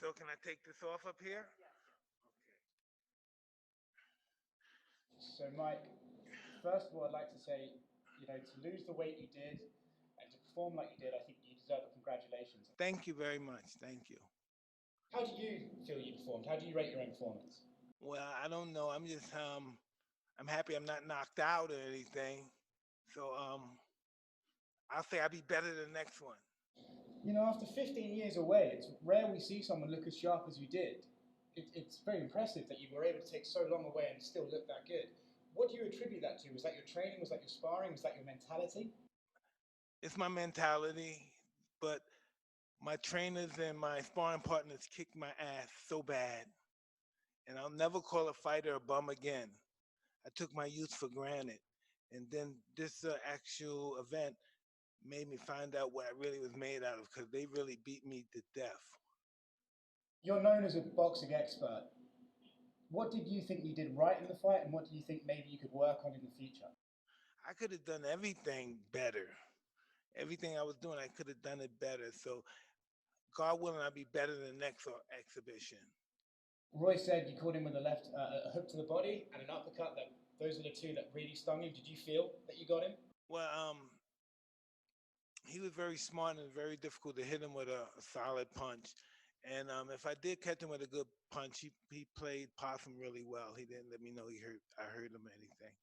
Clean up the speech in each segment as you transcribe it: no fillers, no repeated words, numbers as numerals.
So can I take this off up here? So, Mike, first of all, I'd like to say, to lose the weight you did and to perform like you did, I think you deserve a congratulations. Thank you very much. Thank you. How do you feel you performed? How do you rate your own performance? Well, I don't know. I'm just I'm happy I'm not knocked out or anything. So I'll say I'll be better than the next one. After 15 years away, it's rare we see someone look as sharp as you did. It's very impressive that you were able to take so long away and still look that good. What do you attribute that to? Was that your training? Was that your sparring? Was that your mentality? It's my mentality, but my trainers and my sparring partners kicked my ass so bad. And I'll never call a fighter a bum again. I took my youth for granted. And then this actual event made me find out what I really was made out of, because they really beat me to death. You're known as a boxing expert. What did you think you did right in the fight, and what do you think maybe you could work on in the future? I could have done everything better. Everything I was doing, I could have done it better. So, God willing, I'll be better than the next exhibition. Roy said you caught him with a a hook to the body and an uppercut. Those are the two that really stung him. Did you feel that you got him? Well, he was very smart and very difficult to hit him with a solid punch. And if I did catch him with a good punch, he played possum really well. He didn't let me know I hurt him or anything.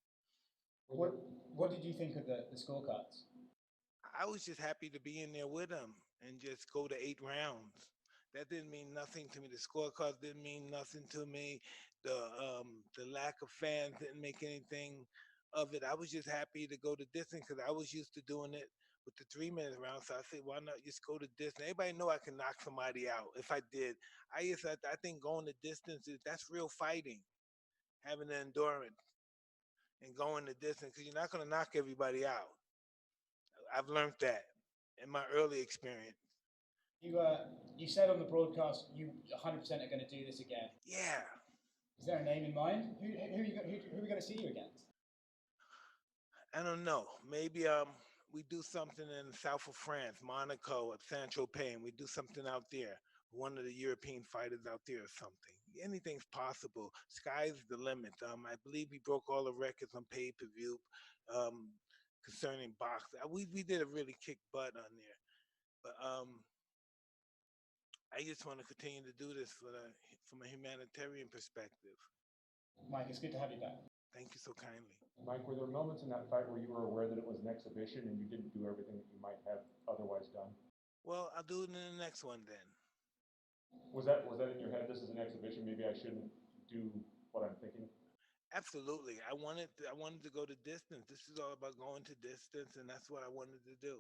What did you think of the scorecards? I was just happy to be in there with him and just go to 8 rounds. That didn't mean nothing to me. The scorecards didn't mean nothing to me. The lack of fans didn't make anything of it. I was just happy to go the distance because I was used to doing it with the 3-minute round. So I said, why not just go the distance? Everybody know I can knock somebody out if I did. I think going the distance that's real fighting, having the endurance and going the distance, because you're not going to knock everybody out. I've learned that in my early experience. You said on the broadcast you 100% are going to do this again. Yeah. Is there a name in mind? Who are we going to see you against? I don't know. Maybe we do something in the south of France, Monaco, at Saint-Tropez, and we do something out there. One of the European fighters out there or something. Anything's possible. Sky's the limit. I believe we broke all the records on pay-per-view concerning boxing. We did a really kick butt on there. But I just want to continue to do this from a humanitarian perspective. Mike, it's good to have you back. Thank you so kindly. Mike, were there moments in that fight where you were aware that it was an exhibition and you didn't do everything that you might have otherwise done? Well, I'll do it in the next one then. Was that in your head? This is an exhibition. Maybe I shouldn't do what I'm thinking. Absolutely. I wanted to go to distance. This is all about going to distance, and that's what I wanted to do.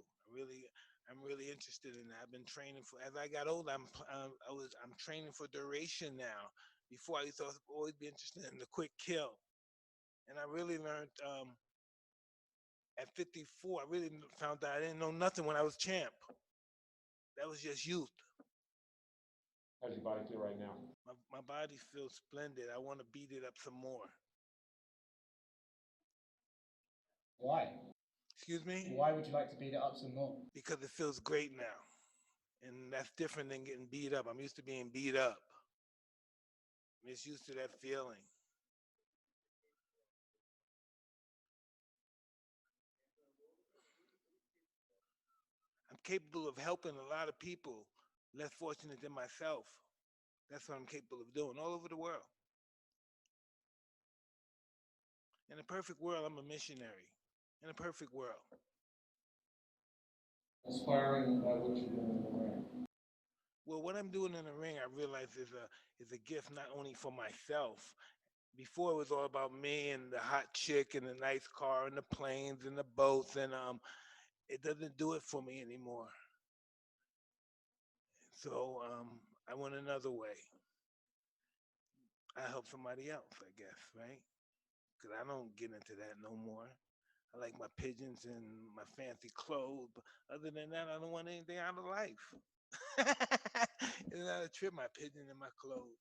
I'm really interested in that. I've been training as I got older. I'm training for duration now. Before, I used to always be interested in the quick kill, and I really learned at 54. I really found out I didn't know nothing when I was champ. That was just youth. How's your body feel right now? My body feels splendid. I want to beat it up some more. Why? Excuse me? Why would you like to beat it up some more? Because it feels great now. And that's different than getting beat up. I'm used to being beat up. I'm just used to that feeling. I'm capable of helping a lot of people less fortunate than myself. That's what I'm capable of doing all over the world. In a perfect world, I'm a missionary. In a perfect world. Aspiring by what you're doing in the ring. Well, what I'm doing in the ring, I realize is a gift not only for myself. Before, it was all about me and the hot chick and the nice car and the planes and the boats, and it doesn't do it for me anymore. So I went another way. I help somebody else, I guess, right? Because I don't get into that no more. I like my pigeons and my fancy clothes, but other than that, I don't want anything out of life. It's not a trip, my pigeon and my clothes.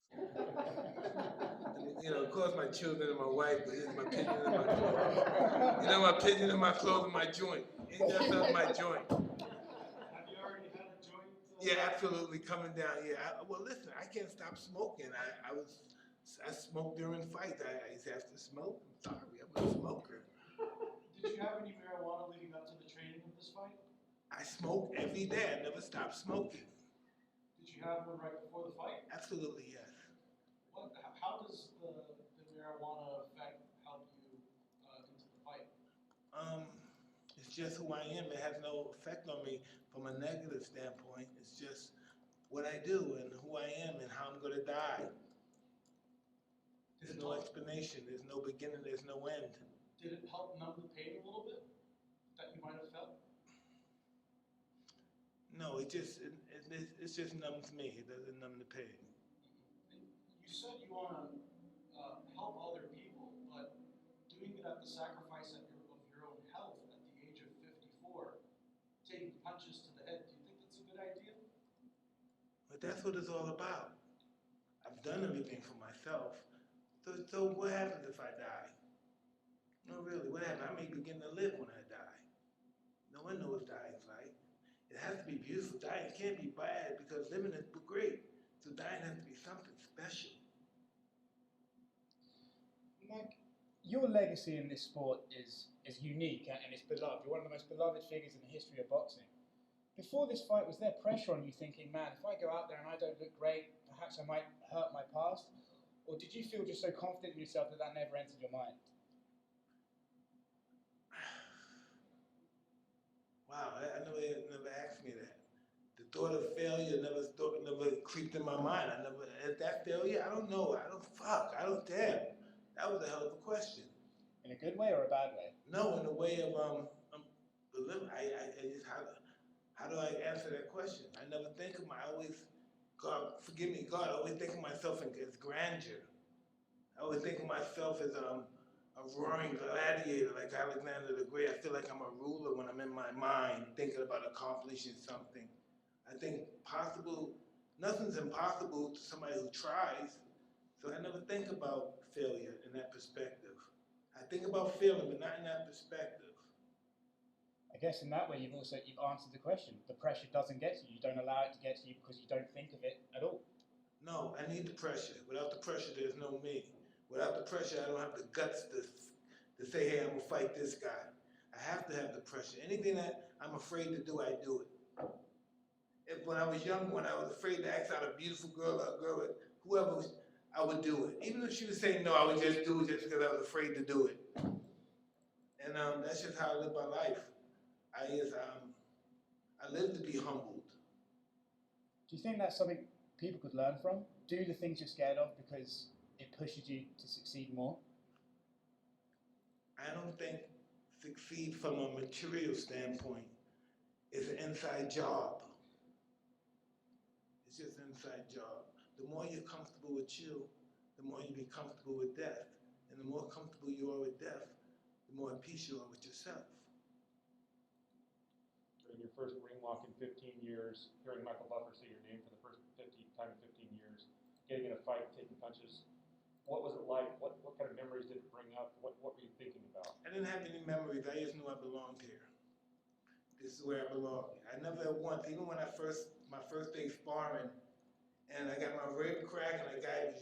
And, of course, my children and my wife, but it's my pigeon and my clothes. My pigeon and my clothes and my joint. Ain't that not my joint? Have you already had a joint? Yeah, absolutely coming down. Yeah. Well, listen, I can't stop smoking. I smoked during fights. I used to have to smoke. I'm sorry, I'm a smoker. Did you have any marijuana leading up to the training of this fight? I smoke every day. I never stop smoking. Did you have one right before the fight? Absolutely, yes. How does the marijuana effect help you into the fight? It's just who I am. It has no effect on me from a negative standpoint. It's just what I do and who I am and how I'm going to die. There's no explanation. There's no beginning. There's no end. Did it help numb the pain a little bit that you might have felt? No, it just numbs me. It doesn't numb the pain. You said you want to help other people, but doing it at the sacrifice of your own health at the age of 54, taking punches to the head, do you think that's a good idea? But that's what it's all about. I've done everything for myself. So what happens if I die? No, really, what happens? I may begin to live when I die. No one knows dying's like. It has to be beautiful. Dying can't be bad because living is great. So dying has to be something special. Mike, your legacy in this sport is unique and it's beloved. You're one of the most beloved figures in the history of boxing. Before this fight, was there pressure on you thinking, man, if I go out there and I don't look great, perhaps I might hurt my past? Or did you feel just so confident in yourself that never entered your mind? Wow, I never asked me that. The thought of failure never creeped in my mind. Is that failure? I don't know. I don't damn. That was a hell of a question. In a good way or a bad way? No, in a way of how do I answer that question? I never think of God, forgive me, God, I always think of myself as grandeur. I always think of myself as a roaring gladiator like Alexander the Great. I feel like I'm a ruler when I'm in my mind thinking about accomplishing something. I think nothing's impossible to somebody who tries. So I never think about failure in that perspective. I think about failing, but not in that perspective. I guess in that way you've answered the question. The pressure doesn't get to you. You don't allow it to get to you because you don't think of it at all. No, I need the pressure. Without the pressure, there's no me. Without the pressure, I don't have the guts to say, hey, I'm gonna fight this guy. I have to have the pressure. Anything that I'm afraid to do, I do it. When I was young, when I was afraid to ask out a beautiful girl or a girl, whoever was, I would do it. Even if she was saying no, I would just do it just because I was afraid to do it. And that's just how I live my life. I live to be humbled. Do you think that's something people could learn from? Do the things you're scared of because it pushes you to succeed more? I don't think succeed from a material standpoint is an inside job. It's just an inside job. The more you're comfortable with you, the more you be comfortable with death. And the more comfortable you are with death, the more in peace you are with yourself. During your first ring walk in 15 years, hearing Michael Buffer say your name for the first time in 15 years, getting in a fight, taking punches, what was it like? What kind of memories did it bring up? What were you thinking about? I didn't have any memories. I just knew I belonged here. This is where I belong. I never once, even when my first day sparring, and I got my rib crack, and the guy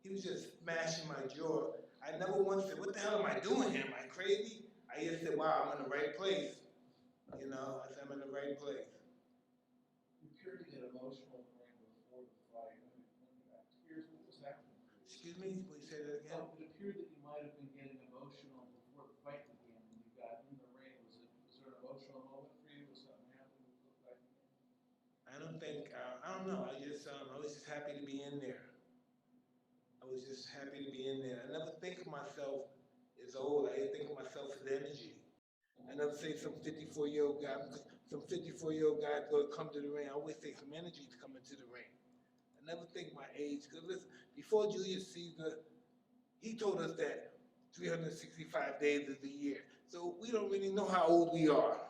he was just smashing my jaw. I never once said, what the hell am I doing here? Am I crazy? I just said, wow, I'm in the right place. You know, I said, I'm in the right place. You appeared to get emotional before the fight. I mean, tears, what was happening? Excuse me, will you say that again? It appeared that you might have been getting emotional before the fight began when you got in the ring. Was there an emotional moment for you? Was something happening before the fight began? I don't know. I was just happy to be in there. I was just happy to be in there. I never think of myself as old. I think of myself as energy. I never say some 54-year-old guy, because some 54-year-old guy is going to come to the ring. I always say some energy to come into the ring. I never think my age, because listen, before Julius Caesar, he told us that 365 days is a year. So we don't really know how old we are.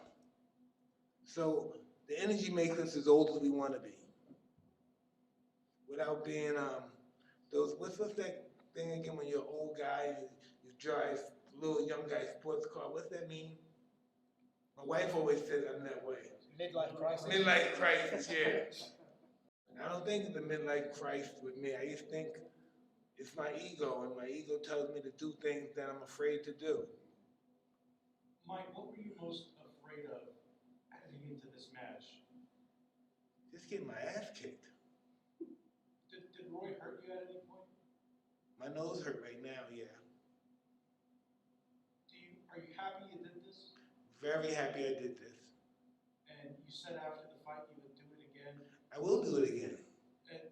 So the energy makes us as old as we want to be. Without being what's that thing again when you're an old guy, you drive a little young guy sports car, what's that mean? My wife always says I'm that way. Midlife crisis. Midlife crisis, yeah. I don't think it's a midlife crisis with me. I just think it's my ego, and my ego tells me to do things that I'm afraid to do. Mike, what were you most afraid of heading into this match? Just getting my ass kicked. Did Roy hurt you at any point? My nose hurt right now, yeah. Are you happy you did this? Very happy I did this. And you said after the fight you would do it again. I will do it again. And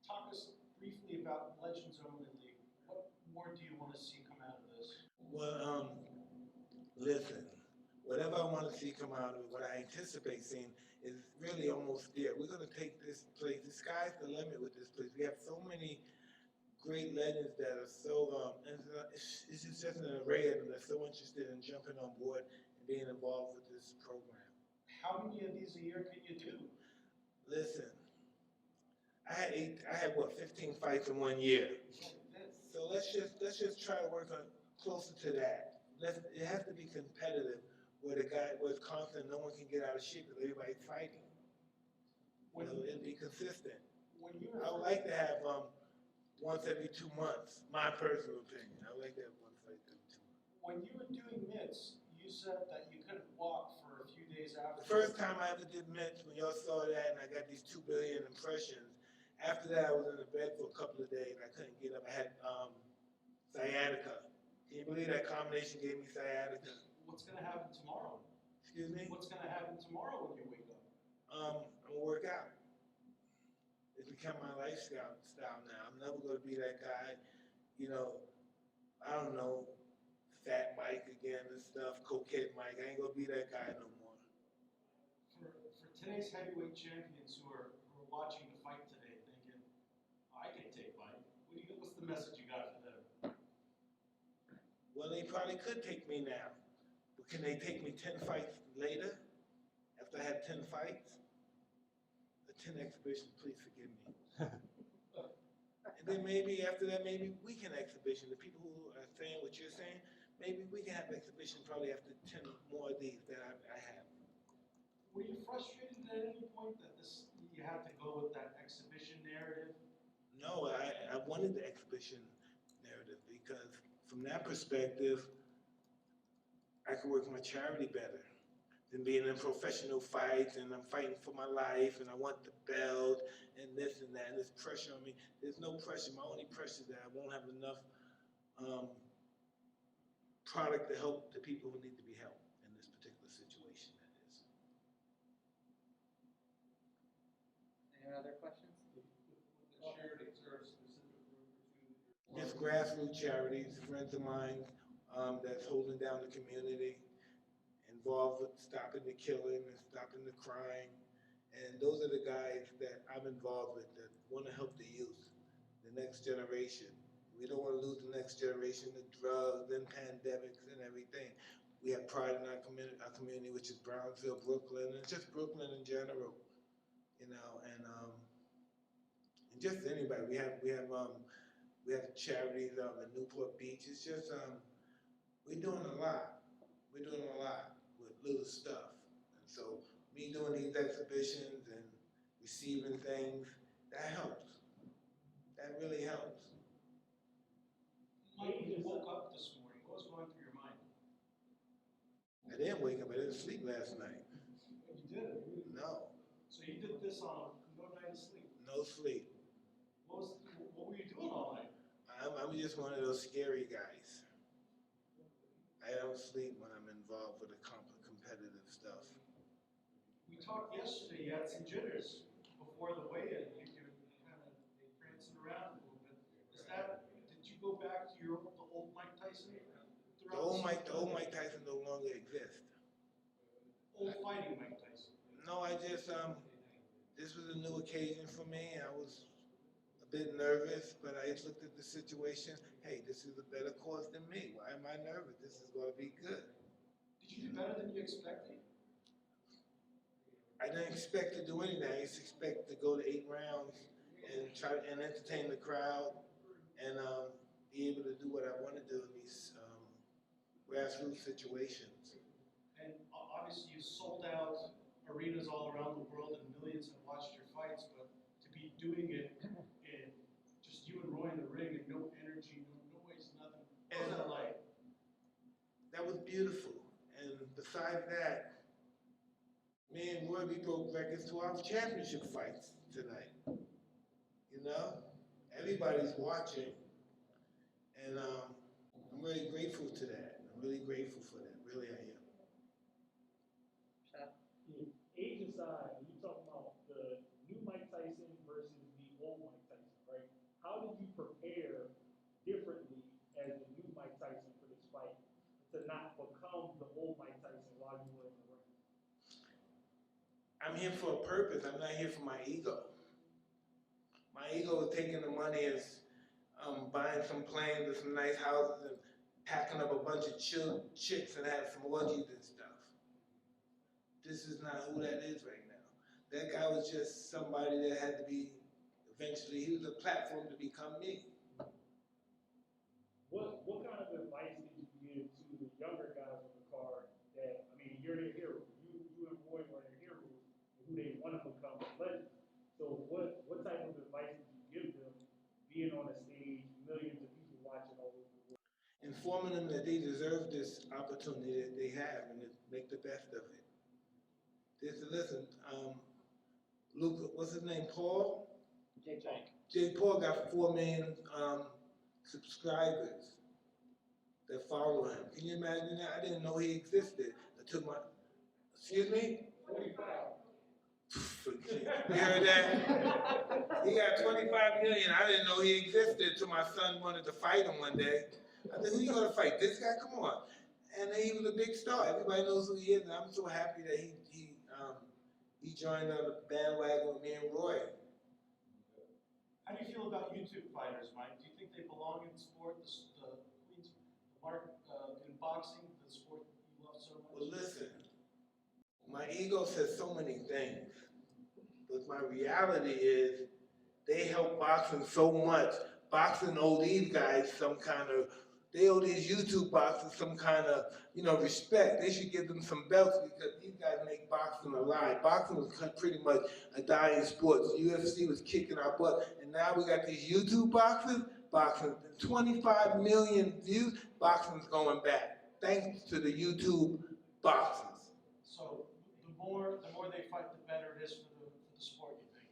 talk us briefly about Legends Only League. What more do you want to see come out of this? Well, listen, whatever I want to see come out of it, what I anticipate seeing is really almost there. We're going to take this place. The sky's the limit with this place. We have so many great legends that are so, it's just an array of them that's so interested in jumping on board and being involved with this program. How many of these a year could you do? Listen, I had what, 15 fights in 1 year. So let's just try to work on closer to that. It has to be competitive, where it's constant, no one can get out of shape because everybody's fighting. It'll be consistent. I would like to have once every 2 months, my personal opinion. I would like to have once every 2 months. When you were doing mitts, you said that you couldn't walk for a few days after. The first time I ever did mitts, when y'all saw that and I got these 2 billion impressions, after that I was in the bed for a couple of days. I couldn't get up. I had sciatica. Can you believe that combination gave me sciatica? What's going to happen tomorrow? Excuse me? What's going to happen tomorrow when you wake up? I'm going to work out. It's become my lifestyle now. I'm never going to be that guy, I don't know, Fat Mike again and stuff, Cokehead Mike. I ain't going to be that guy no more. For today's heavyweight champions who are watching the fight today thinking, I can take Mike, what's the message you got for them? Well, they probably could take me now. But can they take me 10 fights later? After I had 10 fights? A 10 exhibition, please forgive me. And then maybe after that, maybe weekend exhibition. The people who are saying what you're saying, maybe we can have exhibition probably after 10 more of these that I have. Were you frustrated at any point that you had to go with that exhibition narrative? No, I wanted the exhibition narrative because from that perspective, I could work my charity better than being in professional fights and I'm fighting for my life and I want the belt and this and that and there's pressure on me. There's no pressure. My only pressure is that I won't have enough product to help the people who need to be helped in this particular situation, that is. Any other questions? The charities are a specific group or two. It's grassroots charities, friends of mine that's holding down the community, involved with stopping the killing and stopping the crime. And those are the guys that I'm involved with that want to help the youth, the next generation. We don't want to lose the next generation to drugs and pandemics and everything. We have pride in our community, which is Brownsville, Brooklyn, and just Brooklyn in general, and just anybody. We have charities in Newport Beach. It's just we're doing a lot. We're doing a lot with little stuff, and so me doing these exhibitions and receiving things, that helps. That really helps. Mike, when you woke up this morning, what was going through your mind? I didn't wake up. I didn't sleep last night. You did? No. So you did this on no night of sleep? No sleep. What were you doing all night? I'm just one of those scary guys. I don't sleep when I'm involved with the competitive stuff. We talked yesterday, you had some jitters before the weigh-in. You were kind of prancing around a little bit. Did you go back to the old Mike Tyson? The old Mike Tyson no longer exists. Old fighting Mike Tyson. No, I just, this was a new occasion for me. I was a bit nervous, but I just looked at the situation. Hey, this is a better cause than me. Why am I nervous? This is going to be good. Did you do better than you expected? I didn't expect to do anything. I just expect to go to 8 rounds and try and entertain the crowd and be able to do what I want to do in these grassroots situations. And obviously you sold out arenas all around the world and millions have watched your fights, but to be doing it in just you and Roy in the ring and no energy, no noise, nothing. What was that like? That was beautiful. And besides that, me and Roy, we broke records to our championship fights tonight. You know, everybody's watching, and I'm really grateful to that. I'm really grateful for that. Really, I am. Age aside, you talking about the new Mike Tyson versus the old Mike Tyson, right? How did you prepare differently as the new Mike Tyson for this fight to not become the old Mike Tyson while you were in the ring? I'm here for a purpose. I'm not here for my ego. My ego is taking the money and buying some planes and some nice houses and packing up a bunch of chicks and have some orgies and stuff. This is not who that is right now. That guy was just somebody that had to be, eventually, he was a platform to become me. What kind of advice did you give to the younger guys on the card that, I mean, you're their hero. You and Roy are their heroes, who they want to become legends. So what type of advice did you give them being on a stage, millions of people watching all over the world? Informing them that they deserve this opportunity that they have and to make the best of it. Listen, Luke, what's his name, Paul? Jake Paul got 4 million subscribers that follow him. Can you imagine that? I didn't know he existed. I took my, excuse me? 45. You heard that? He got 25 million. I didn't know he existed until my son wanted to fight him one day. I said, who you gonna fight? This guy? Come on. And he was a big star. Everybody knows who he is, and I'm so happy that he joined on the bandwagon with me and Roy. How do you feel about YouTube fighters, Mike? Do you think they belong in sport, in boxing, the sport you love so much? Well, listen, my ego says so many things, but my reality is they help boxing so much. Boxing owe these guys some kind of, they owe these YouTube boxers some kind of, respect. They should give them some belts because these guys make boxing alive. Boxing was pretty much a dying sport. The UFC was kicking our butt, and now we got these YouTube boxers. Boxing, 25 million views. Boxing's going back thanks to the YouTube boxers. So the more they fight, the better it is for the sport, you think?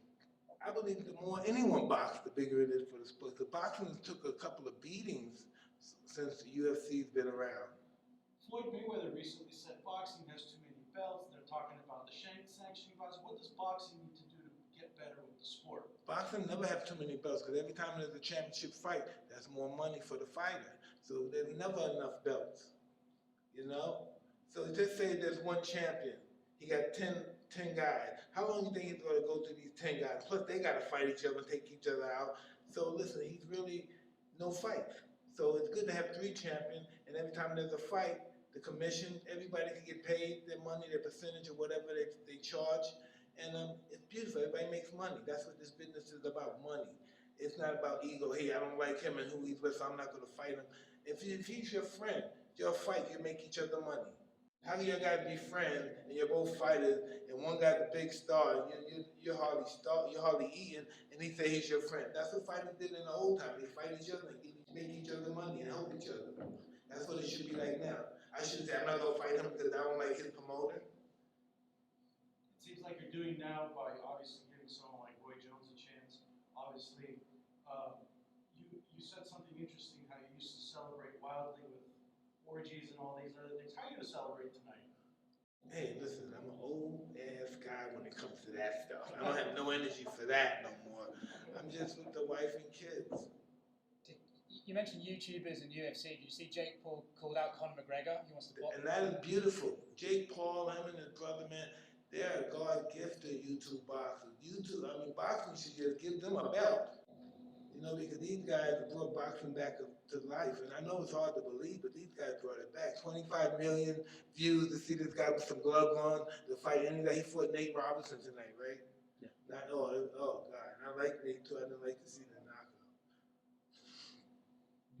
I believe the more anyone boxes, the bigger it is for the sport. The boxing took a couple of beatings since the UFC's been around. Floyd Mayweather recently said boxing has too many belts. They're talking about the sanctioning boxing. What does boxing need to do to get better with the sport? Boxing never have too many belts because every time there's a championship fight, that's more money for the fighter. So there's never enough belts, So just say there's one champion. He got 10 guys. How long do you think he's going to go through these 10 guys? Plus, they got to fight each other and take each other out. So listen, he's really no fights. So it's good to have 3 champions, and every time there's a fight, the commission, everybody can get paid their money, their percentage or whatever they charge. And it's beautiful. Everybody makes money. That's what this business is about, money. It's not about ego. Hey, I don't like him and who he's with, so I'm not going to fight him. If he's your friend, you'll fight. You make each other money. How can you guys be friends and you're both fighters and one guy's a big star and you're hardly eating and he say he's your friend? That's what fighters did in the old time. They fight each other and make each other money and help each other. That's what it should be like now. I shouldn't say I'm not gonna fight him because I don't like his promoter. It seems like you're doing now by obviously giving someone like Roy Jones a chance. Obviously, you said something interesting how you used to celebrate wildly with orgies and all these other things. How are you going to celebrate tonight? Hey, listen, I'm an old ass guy when it comes to that stuff. I don't have no energy for that no more. I'm just with the wife and kids. You mentioned YouTubers and UFC. Did you see Jake Paul called out Conor McGregor? He wants to box. And that is beautiful. Jake Paul, him and his brother, man, they're a God gifted YouTube boxers. Boxing should just give them a belt. Because these guys brought boxing back to life. And I know it's hard to believe, but these guys brought it back. 25 million views to see this guy with some gloves on to fight anybody. He fought Nate Robinson tonight, right? Yeah. Oh, God. I like Nate, too. I didn't like to see the knockout.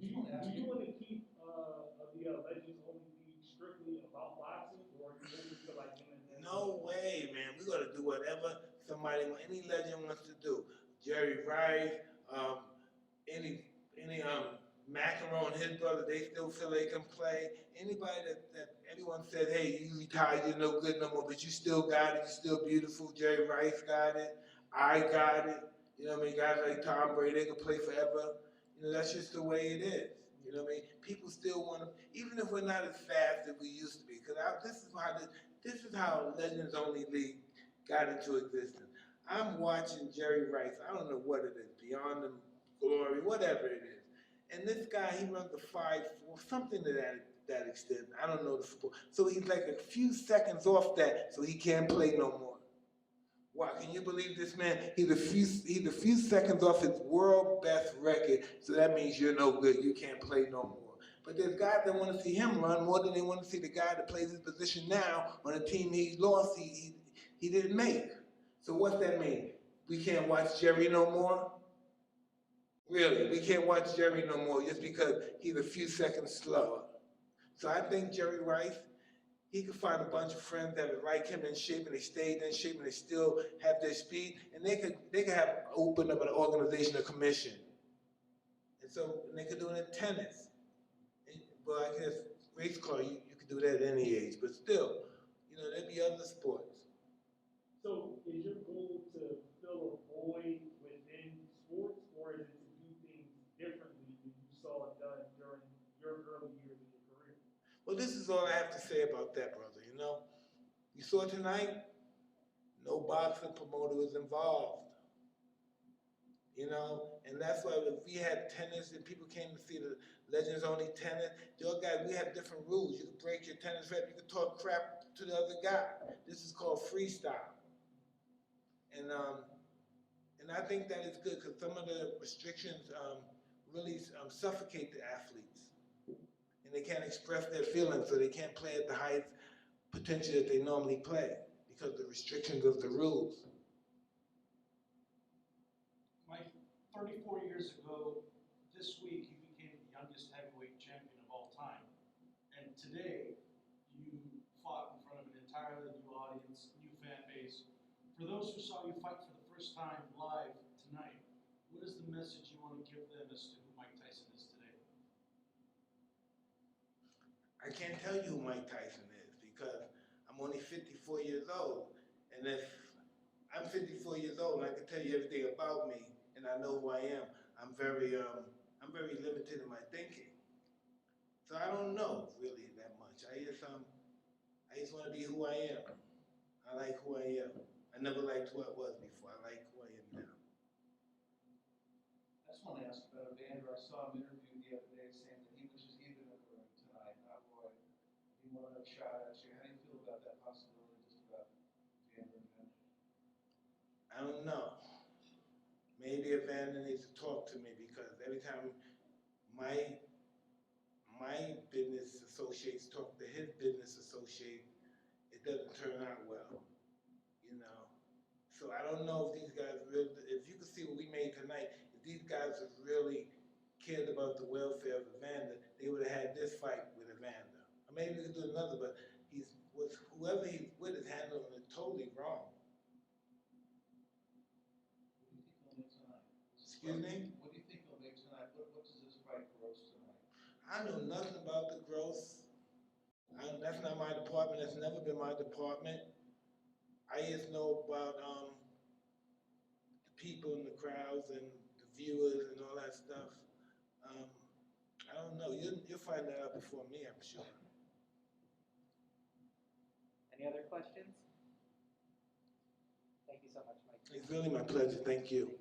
Do you want to keep the Legends only be strictly about boxing, or are you open to like MMA? No way, man. any legend wants to do. Jerry Rice, any Macaron, his brother, they still feel they can play. Anybody that everyone said, hey, you retired, you're no good no more, but you still got it, you're still beautiful. Jerry Rice got it. I got it. You know what I mean? Guys like Tom Brady, they can play forever. You know, that's just the way it is. You know what I mean? People still want to, even if we're not as fast as we used to be, because this is how Legends Only League got into existence. I'm watching Jerry Rice. I don't know what it is, Beyond the Glory, whatever it is. And this guy, he runs the 5.4, something to that extent. I don't know the sport. So he's like a few seconds off that, so he can't play no more. Wow, can you believe this man? He's a few seconds off his world best record, so that means you're no good. You can't play no more. But there's guys that want to see him run more than they want to see the guy that plays his position now on a team he lost, he didn't make. So what's that mean? We can't watch Jerry no more? Really, we can't watch Jerry no more just because he's a few seconds slower. So I think Jerry Rice, he could find a bunch of friends that are like him in shape, and they stayed in shape, and they still have their speed, and they could have opened up an organization, a commission, and they could do it in tennis. But I guess race car, you could do that at any age, but still, there'd be other sports. So is your goal to fill a void within sports, or is it to do things differently than you saw done during your early years of your career? Well, this is all I have to say about that, brother. You saw tonight, no boxing promoter was involved. And that's why if we had tennis and people came to see the Legends Only tennis, your guys, we have different rules. You can break your tennis rep, you can talk crap to the other guy. This is called freestyle. And I think that is good because some of the restrictions really suffocate the athletes. And they can't express their feelings, so they can't play at the highest potential that they normally play because of the restrictions of the rules. Mike, 34 years ago, this week, you became the youngest heavyweight champion of all time. And today, you fought in front of an entirely new audience, new fan base. For those who saw you fight for the first time live tonight, what is the message you want to give them as to who Mike Tyson is today? I can't tell you who Mike Tyson is because I'm only 54 years old. And if I'm 54 years old and I can tell you everything about me and I know who I am, I'm very limited in my thinking. So I don't know really that much. I just want to be who I am. I like who I am. I never liked who I was before. I like who I am now. I just want to ask about Evander. I saw him interviewed the other day saying that he was just even in the ring tonight, not Roy. He wanted a shot at you. How do you feel about that possibility, just about Evander? I don't know. Maybe Evander needs to talk to me because every time my business associates talk to his business associate, it doesn't turn out well. So I don't know if these guys if you can see what we made tonight, if these guys have really cared about the welfare of Evander, they would have had this fight with Evander. Or maybe we could do another, but whoever he's with is handling it totally wrong. What do you think he'll make tonight? Excuse me? What do you think he'll make tonight? What does this fight gross tonight? I know nothing about the gross. That's not my department. That's never been my department. I just know about the people in the crowds and the viewers and all that stuff. I don't know. You'll find that out before me, I'm sure. Any other questions? Thank you so much, Mike. It's really my pleasure. Thank you.